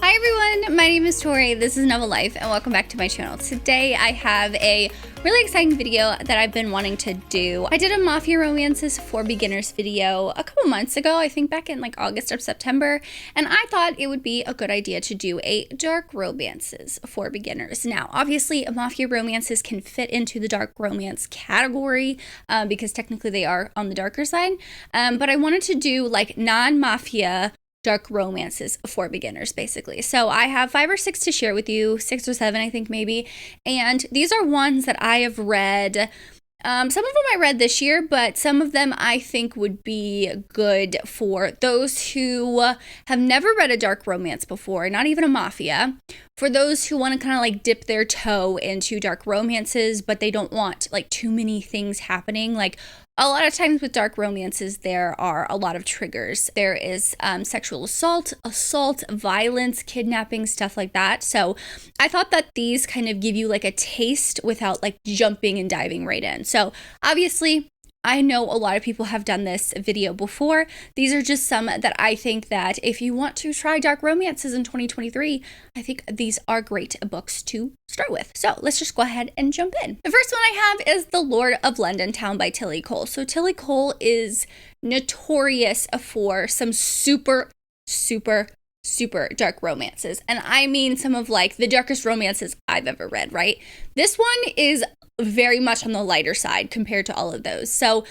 Hi everyone, my name is Tori, this is Novel Life, and welcome back to my channel. Today I have a really exciting video that I've been wanting to do. I did a Mafia Romances for Beginners video a couple months ago, I think back in like August or September, and I thought it would be a good idea to do a Dark Romances for Beginners. Now, obviously, Mafia Romances can fit into the Dark Romance category because technically they are on the darker side, but I wanted to do like non-Mafia Dark Romances for Beginners, basically. So I have 5 or 6 to share with you, 6 or 7, I think maybe. And these are ones that I have read. Some of them I read this year, but some of them I think would be good for those who have never read a dark romance before, not even a mafia. For those who want to kind of like dip their toe into dark romances, but they don't want like too many things happening. Like a lot of times with dark romances, there are a lot of triggers. There is sexual assault, violence, kidnapping, stuff like that. So I thought that these kind of give you like a taste without like jumping and diving right in. So obviously, I know a lot of people have done this video before. These are just some that I think that if you want to try dark romances in 2023, I think these are great books to start with. So let's just go ahead and jump in. The first one I have is The Lord of London Town by Tilly Cole. So Tilly Cole is notorious for some super dark romances. And I mean some of like the darkest romances I've ever read, right? This one is very much on the lighter side compared to all of those. So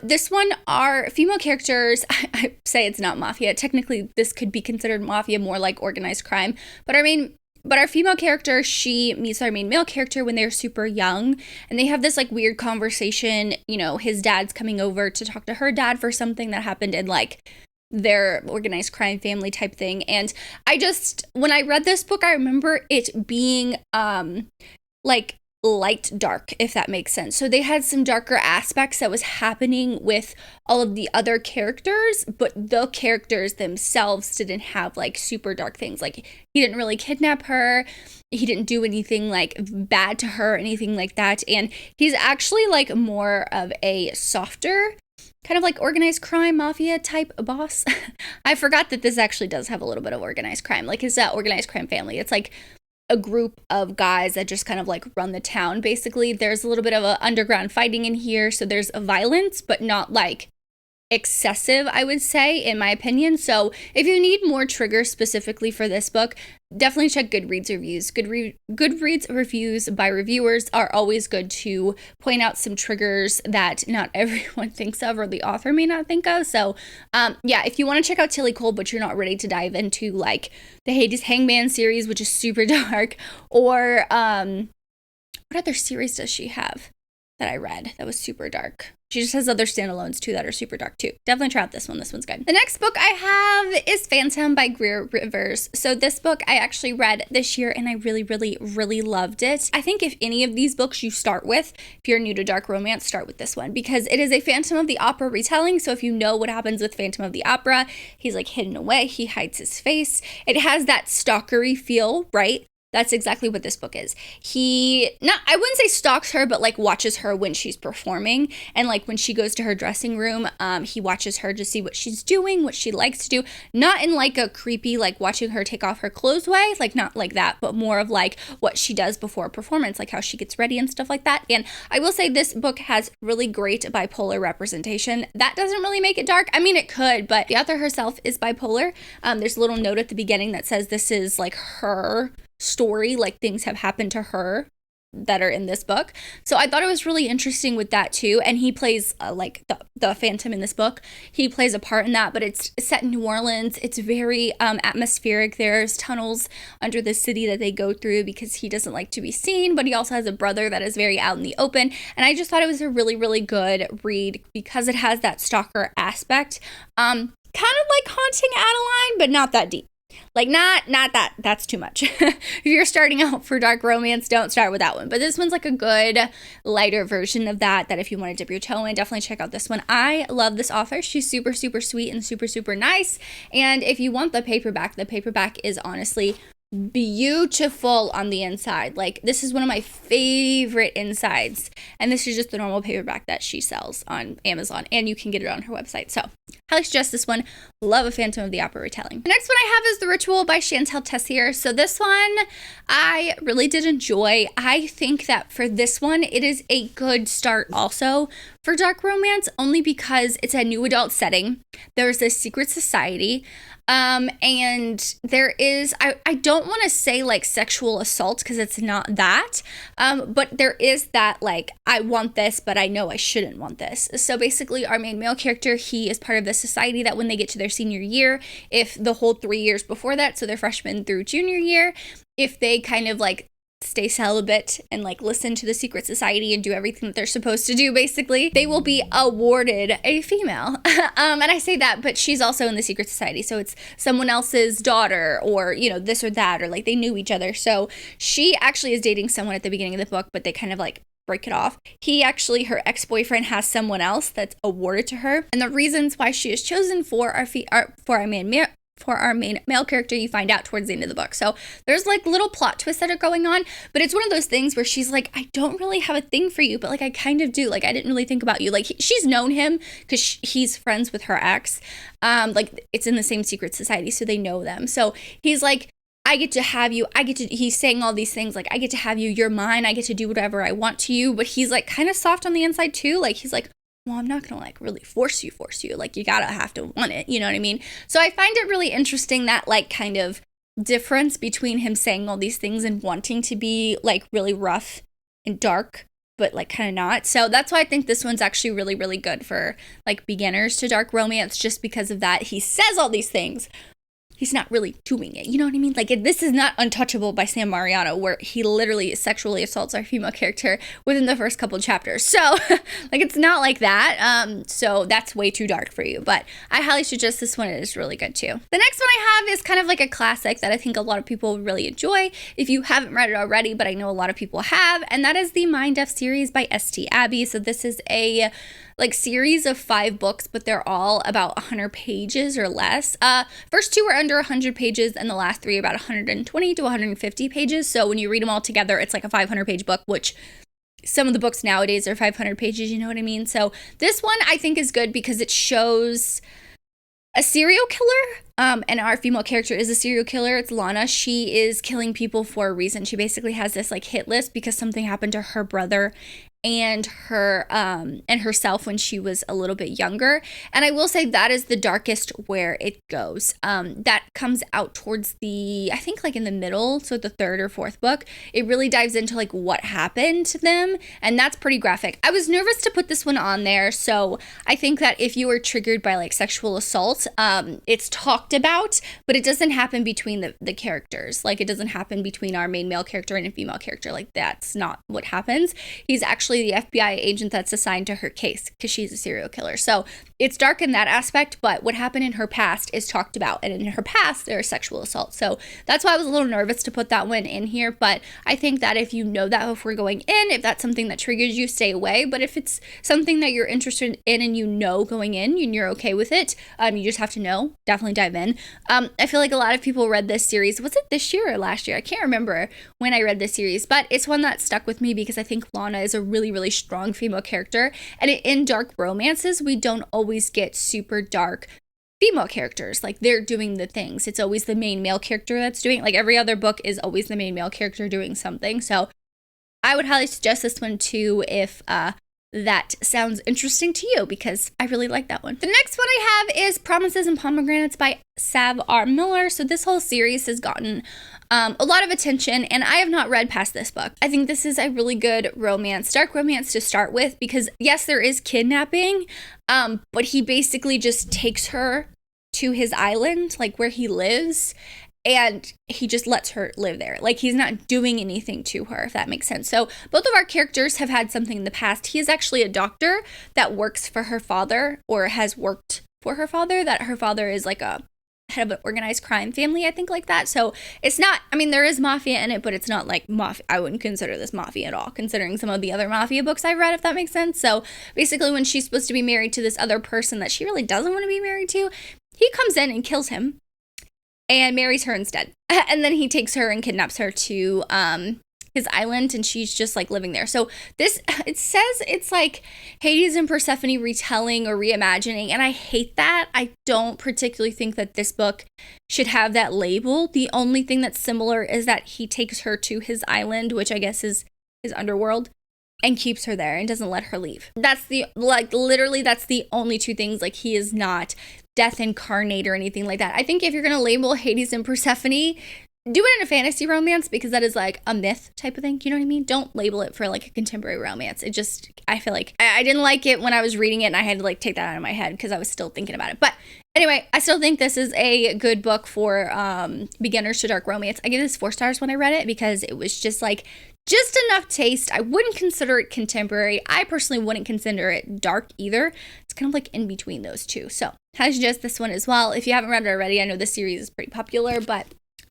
this one are female characters. I say it's not mafia. Technically, this could be considered mafia, more like organized crime. But our female character, she meets our main male character when they're super young, and they have this like weird conversation. You know, his dad's coming over to talk to her dad for something that happened in like their organized crime family type thing. And when I read this book, I remember it being like light dark, if that makes sense. So they had some darker aspects that was happening with all of the other characters, but the characters themselves didn't have like super dark things. Like he didn't really kidnap her, he didn't do anything like bad to her, anything like that. And he's actually like more of a softer kind of like organized crime mafia type boss. I forgot that this actually does have a little bit of organized crime. Like his organized crime family, it's like a group of guys that just kind of like run the town, basically. There's a little bit of a underground fighting in here, so there's a violence, but not like excessive, I would say, in my opinion. So if you need more triggers specifically for this book, definitely check Goodreads reviews. Goodreads reviews by reviewers are always good to point out some triggers that not everyone thinks of or the author may not think of. So yeah, if you want to check out Tilly Cole, but you're not ready to dive into like the Hades Hangman series, which is super dark, or what other series does she have that I read that was super dark? She just has other standalones too that are super dark too. Definitely try out this one. This one's good. The next book I have is Phantom by Greer. So this book I actually read this year and I really loved it. I think if any of these books you start with, if you're new to dark romance, start with this one because it is a Phantom of the Opera retelling. So if you know what happens with Phantom of the Opera, he's like hidden away. He hides his face. It has that stalkery feel, right? That's exactly what this book is. I wouldn't say stalks her, but like watches her when she's performing. And like when she goes to her dressing room, he watches her to see what she's doing, what she likes to do. Not in like a creepy, like watching her take off her clothes way, like not like that, but more of like what she does before a performance, like how she gets ready and stuff like that. And I will say this book has really great bipolar representation. That doesn't really make it dark. I mean, it could, but the author herself is bipolar. There's a little note at the beginning that says this is like her story, like things have happened to her that are in this book. So I thought it was really interesting with that too. And he plays like the Phantom in this book. He plays a part in that, but it's set in New Orleans. It's very atmospheric. There's tunnels under the city that they go through because he doesn't like to be seen, but he also has a brother that is very out in the open. And I just thought it was a really good read because it has that stalker aspect. Kind of like Haunting Adeline, but not that deep. Like not that's too much. If you're starting out for dark romance, don't start with that one. But this one's like a good lighter version of that if you want to dip your toe in, definitely check out this one. I love this author. She's super sweet and super nice. And if you want the paperback is honestly beautiful on the inside. Like this is one of my favorite insides, and this is just the normal paperback that she sells on Amazon, and you can get it on her website. So highly suggest this one. love a Phantom of the Opera retelling. The next one I have is The Ritual by Chantel Tessier. So this one I really did enjoy. I think that for this one, it is a good start also for dark romance, only because it's a new adult setting. There's this secret society. And there is, I don't want to say like sexual assault because it's not that, but there is that like, I want this, but I know I shouldn't want this. So basically our main male character, he is part of the society that when they get to their senior year, if the whole 3 years before that, so their freshman through junior year, if they kind of like stay celibate and like listen to the secret society and do everything that they're supposed to do, basically, they will be awarded a female. And I say that, but she's also in the secret society. So it's someone else's daughter or, you know, this or that, or like they knew each other. So she actually is dating someone at the beginning of the book, but they kind of like break it off. He actually, her ex-boyfriend has someone else that's awarded to her. And the reasons why she is chosen for our main male character, you find out towards the end of the book. So there's like little plot twists that are going on, but it's one of those things where she's like, I don't really have a thing for you, but like I kind of do. Like I didn't really think about you. Like she's known him because he's friends with her ex. Like it's in the same secret society, so they know them. So he's like, I get to have you. He's saying all these things like, I get to have you. You're mine. I get to do whatever I want to you. But he's like kind of soft on the inside too. Like he's like, well, I'm not gonna like really force you. Like you gotta have to want it, you know what I mean? So I find it really interesting that like kind of difference between him saying all these things and wanting to be like really rough and dark, but like kind of not. So that's why I think this one's actually really, really good for like beginners to dark romance, just because of that. He says all these things. He's not really doing it. You know what I mean? Like, this is not Untouchable by Sam Mariano, where he literally sexually assaults our female character within the first couple chapters. So, like, it's not like that. So that's way too dark for you. But I highly suggest this one. It is really good, too. The next one I have is kind of like a classic that I think a lot of people really enjoy if you haven't read it already, but I know a lot of people have. And that is the Mindf series by S.T. Abbey. So this is a like series of 5 books, but they're all about 100 pages or less. First 2 are under 100 pages and the last 3 about 120 to 150 pages. So when you read them all together, it's like a 500-page book, which some of the books nowadays are 500 pages, you know what I mean? So this one I think is good because it shows a serial killer, and our female character is a serial killer. It's Lana. She is killing people for a reason. She basically has this like hit list because something happened to her brother and her and herself when she was a little bit younger. And I will say that is the darkest where it goes. That comes out towards the, I think like in the middle, so the 3rd or 4th book. It really dives into like what happened to them, and that's pretty graphic. I was nervous to put this one on there, so I think that if you were triggered by like sexual assault, it's talked about, but it doesn't happen between the characters. Like it doesn't happen between our main male character and a female character. Like that's not what happens. He's actually the FBI agent that's assigned to her case because she's a serial killer. So it's dark in that aspect, but what happened in her past is talked about, and in her past there is sexual assault. So that's why I was a little nervous to put that one in here, but I think that if you know that before going in, if that's something that triggers you, stay away. But if it's something that you're interested in and you know going in and you're okay with it, you just have to know, definitely dive in. I feel like a lot of people read this series, was it this year or last year? I can't remember when I read this series, but it's one that stuck with me because I think Lana is a really, really strong female character. And in dark romances, we don't always get super dark female characters. Like they're doing the things. It's always the main male character that's doing, like every other book is always the main male character doing something. So I would highly suggest this one too if that sounds interesting to you, because I really like that one. The next one I have is Promises and Pomegranates by Sav R. Miller. So this whole series has gotten a lot of attention, and I have not read past this book. I think this is a really good romance, dark romance to start with, because yes, there is kidnapping, but he basically just takes her to his island, like where he lives, and he just lets her live there. Like he's not doing anything to her, if that makes sense. So both of our characters have had something in the past. He is actually a doctor that works for her father, or has worked for her father, that her father is like a head of an organized crime family, I think, like that. So it's not, I mean, there is mafia in it, but it's not like mafia. I wouldn't consider this mafia at all, considering some of the other mafia books I've read, if that makes sense. So basically when she's supposed to be married to this other person that she really doesn't want to be married to, he comes in and kills him and marries her instead. And then he takes her and kidnaps her to his island, and she's just like living there. So this, it says it's like Hades and Persephone retelling or reimagining, and I hate that. I don't particularly think that this book should have that label. The only thing that's similar is that he takes her to his island, which I guess is his underworld, and keeps her there and doesn't let her leave. That's the, like, literally that's the only two things. Like, he is not death incarnate or anything like that. I think if you're gonna label Hades and Persephone, do it in a fantasy romance, because that is like a myth type of thing. You know what I mean? Don't label it for like a contemporary romance. It just, I feel like I didn't like it when I was reading it, and I had to like take that out of my head because I was still thinking about it. But anyway, I still think this is a good book for beginners to dark romance. I gave this 4 stars when I read it because it was just like, just enough taste. I wouldn't consider it contemporary. I personally wouldn't consider it dark either. It's kind of like in between those two. So I suggest this one as well. If you haven't read it already, I know this series is pretty popular, but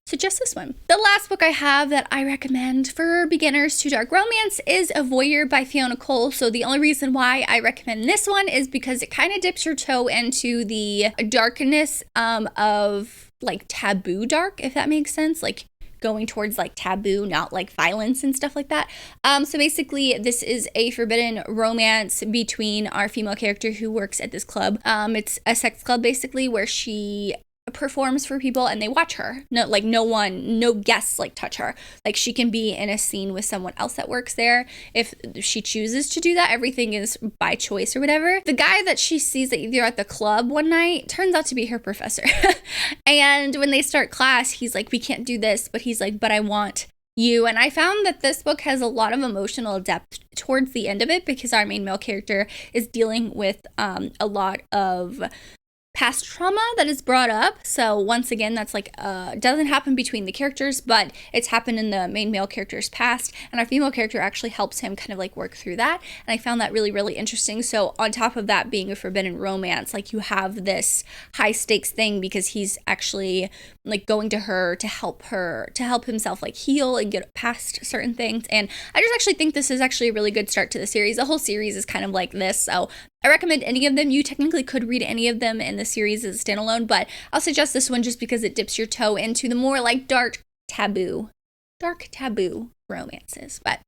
suggest this one. The last book I have that I recommend for beginners to dark romance is A Voyeur by Fiona Cole. So the only reason why I recommend this one is because it kind of dips your toe into the darkness of like taboo dark, if that makes sense. Like going towards like taboo, not like violence and stuff like that. So basically this is a forbidden romance between our female character who works at this club. It's a sex club basically where she performs for people and they watch her. No guests like touch her. Like she can be in a scene with someone else that works there if she chooses to do that. Everything is by choice or whatever. The guy that she sees that either at the club one night turns out to be her professor. And when they start class, he's like, we can't do this, but he's like, but I want you. And I found that this book has a lot of emotional depth towards the end of it because our main male character is dealing with a lot of past trauma that is brought up. So once again, that's like doesn't happen between the characters, but it's happened in the main male character's past, and our female character actually helps him kind of like work through that. And I found that really, really interesting. So on top of that being a forbidden romance, like you have this high stakes thing because he's actually like going to her to help himself like heal and get past certain things. And I just actually think this is actually a really good start to the series. The whole series is kind of like this, so I recommend any of them. You technically could read any of them in the series as a standalone, but I'll suggest this one just because it dips your toe into the more like dark taboo romances. But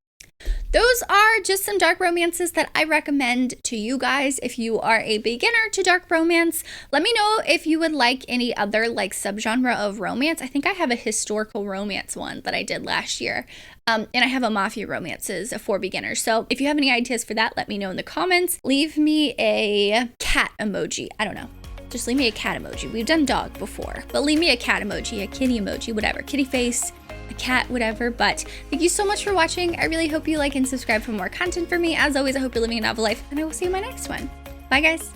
those are just some dark romances that I recommend to you guys if you are a beginner to dark romance. Let me know if you would like any other like subgenre of romance. I think I have a historical romance one that I did last year. And I have a mafia romances for beginners. So if you have any ideas for that, let me know in the comments. Leave me a cat emoji. I don't know. Just leave me a cat emoji. We've done dog before, but leave me a cat emoji, a kitty emoji, whatever. Kitty face, a cat, whatever. But thank you so much for watching. I really hope you like and subscribe for more content for me. As always, I hope you're living a novel life, and I will see you in my next one. Bye, guys.